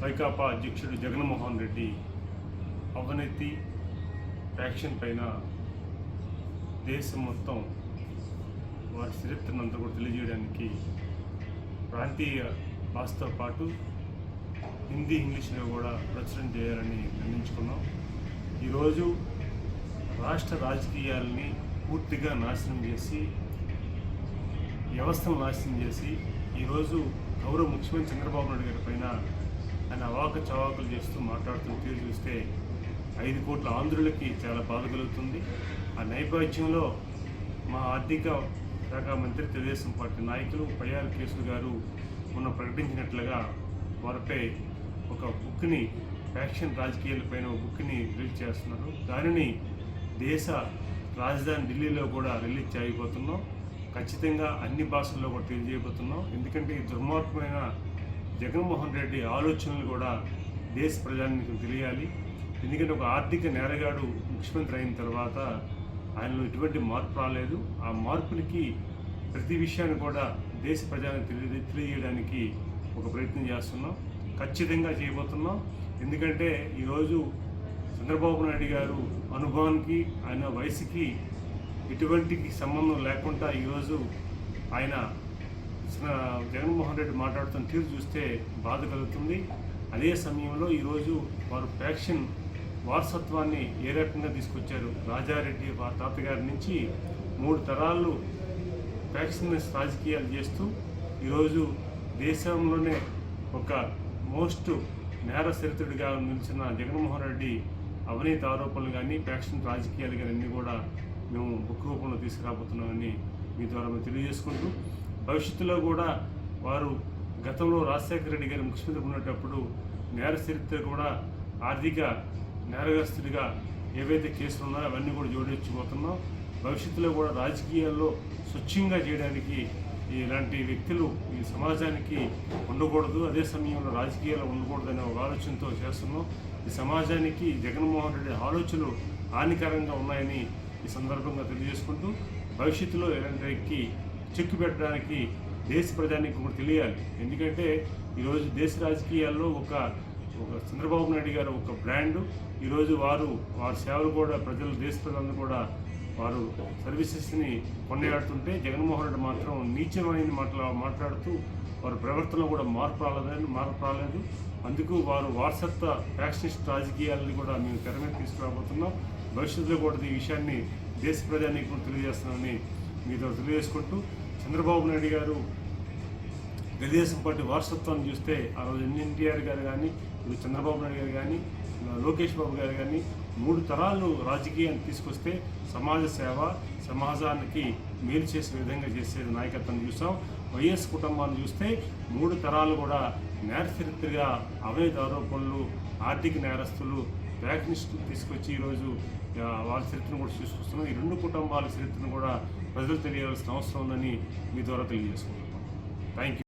వైకాపా అధ్యక్షుడు జగన్మోహన్ రెడ్డి అవినీతి యాక్షన్ పైన దేశం మొత్తం వారి చరిత్రనంతా కూడా తెలియజేయడానికి ప్రాంతీయ భాషతో పాటు హిందీ ఇంగ్లీష్లో కూడా ప్రచురణ చేయాలని నిర్ణయించుకున్నాం. ఈరోజు రాష్ట్ర రాజకీయాలని పూర్తిగా నాశనం చేసి వ్యవస్థను నాశనం చేసి ఈరోజు గౌరవ ముఖ్యమంత్రి చంద్రబాబు నాయుడు గారి పైన ఆయన అవాక చవాకులు చేస్తూ మాట్లాడుతున్న తీరు చూస్తే 5 కోట్ల ఆంధ్రులకి చాలా బాధ కలుగుతుంది. ఆ నేపథ్యంలో మా ఆర్థిక శాఖ మంత్రి తెలుగుదేశం పార్టీ నాయకులు పయ్యాల కేశవ్ గారు మొన్న ప్రకటించినట్లుగా వారిపై ఒక బుక్ని ఫ్యాక్షన్ రాజకీయాలపైన ఒక బుక్ని రిలీజ్ చేస్తున్నారు. దానిని దేశ రాజధాని ఢిల్లీలో కూడా రిలీజ్ చేయబోతున్నాం. ఖచ్చితంగా అన్ని భాషల్లో కూడా తెలియజేయబోతున్నాం. ఎందుకంటే ఈ దుర్మార్గమైన జగన్మోహన్ రెడ్డి ఆలోచనలు కూడా దేశ ప్రజానికి తెలియాలి. ఎందుకంటే ఒక ఆర్థిక నేరగాడు ముఖ్యమంత్రి అయిన తర్వాత ఆయనలో ఎటువంటి మార్పు రాలేదు. ఆ మార్పులకి ప్రతి విషయాన్ని కూడా దేశ ప్రజానికి తెలియజేయడానికి ఒక ప్రయత్నం చేస్తున్నాం. ఖచ్చితంగా చేయబోతున్నాం. ఎందుకంటే ఈరోజు చంద్రబాబు నాయుడు గారు అనుభవానికి ఆయన వయసుకి ఎటువంటి సంబంధం లేకుండా ఈరోజు ఆయన జగన్మోహన్ రెడ్డి మాట్లాడుతున్న తీరు చూస్తే బాధ కలుగుతుంది. అదే సమయంలో ఈరోజు వారు ఫ్యాక్షన్ వారసత్వాన్ని ఏ రకంగా తీసుకొచ్చారు. రాజారెడ్డి వారి తాతగారి నుంచి 3 తరాలు ఫ్యాక్షన్ రాజకీయాలు చేస్తూ ఈరోజు దేశంలోనే ఒక మోస్ట్ నేర చరిత్రుడిగా నిలిచిన జగన్మోహన్ రెడ్డి అవినీతి ఆరోపణలు కానీ ఫ్యాక్షన్ రాజకీయాలు కానీ అన్నీ కూడా మేము బుక్ రూపంలో తీసుకురాబోతున్నామని మీ ద్వారా మేము తెలియజేసుకుంటూ భవిష్యత్తులో కూడా వారు గతంలో రాజశేఖర రెడ్డి గారు ముఖ్యమంత్రి ఉన్నప్పుడు నేర చరిత్ర కూడా ఆర్థిక నేరగ్రస్తుడిగా ఏవైతే కేసులు ఉన్నాయో అవన్నీ కూడా జోడించబోతున్నాం. భవిష్యత్తులో కూడా రాజకీయాల్లో స్వచ్ఛంగా చేయడానికి ఇలాంటి వ్యక్తులు ఈ సమాజానికి ఉండకూడదు. అదే సమయంలో రాజకీయాలు ఉండకూడదనే ఒక ఆలోచనతో చేస్తున్నాం. ఈ సమాజానికి జగన్మోహన్ రెడ్డి ఆలోచనలు హానికరంగా ఉన్నాయని ఈ సందర్భంగా తెలియజేసుకుంటూ భవిష్యత్తులో ఇలాంటి చెక్కు పెట్టడానికి దేశ ప్రజానికి కూడా తెలియాలి. ఎందుకంటే ఈరోజు దేశ రాజకీయాల్లో ఒక చంద్రబాబు నాయుడు గారు ఒక బ్రాండు. ఈరోజు వారి సేవలు కూడా దేశ ప్రజలను కూడా వారు సర్వీసెస్ని కొనియాడుతుంటే జగన్మోహన్ రెడ్డి మాత్రం నీచమైన మాట్లాడుతూ వారి ప్రవర్తనలో కూడా మార్పు రాలేదు. అందుకు వారు వారసత్వ ఫ్యాక్షనిస్ట్ రాజకీయాలని కూడా మేము తెర మీద తీసుకురాబోతున్నాం. భవిష్యత్తులో కూడా ఈ విషయాన్ని దేశ ప్రజానికి కూడా తెలియజేస్తున్నామని మీతో తెలియజేసుకుంటూ చంద్రబాబు నాయుడు గారు తెలుగుదేశం పార్టీ వారసత్వాన్ని చూస్తే ఆ రోజు ఎన్టీఆర్ గారు కానీ ఇప్పుడు చంద్రబాబు నాయుడు గారు కానీ లోకేష్ బాబు గారు కానీ 3 తరాలు రాజకీయాన్ని తీసుకొస్తే సమాజ సేవ సమాజానికి మేలు చేసే విధంగా చేసే నాయకత్వం చూసాం. వైఎస్ కుటుంబాన్ని చూస్తే 3 తరాలు కూడా నేర చరిత్రగా అవినీతి ఆరోపణలు ఆర్థిక నేరస్తులు ఫ్యాక్షనిస్టులు తీసుకొచ్చి ఈరోజు వాళ్ళ చరిత్రను కూడా తీసుకొస్తున్నాం. ఈ 2 కుటుంబాల చరిత్రను కూడా ప్రజలు తెలియాల్సిన అవసరం ఉందని మీ ద్వారా తెలియజేసుకుంటున్నాం. Thank you.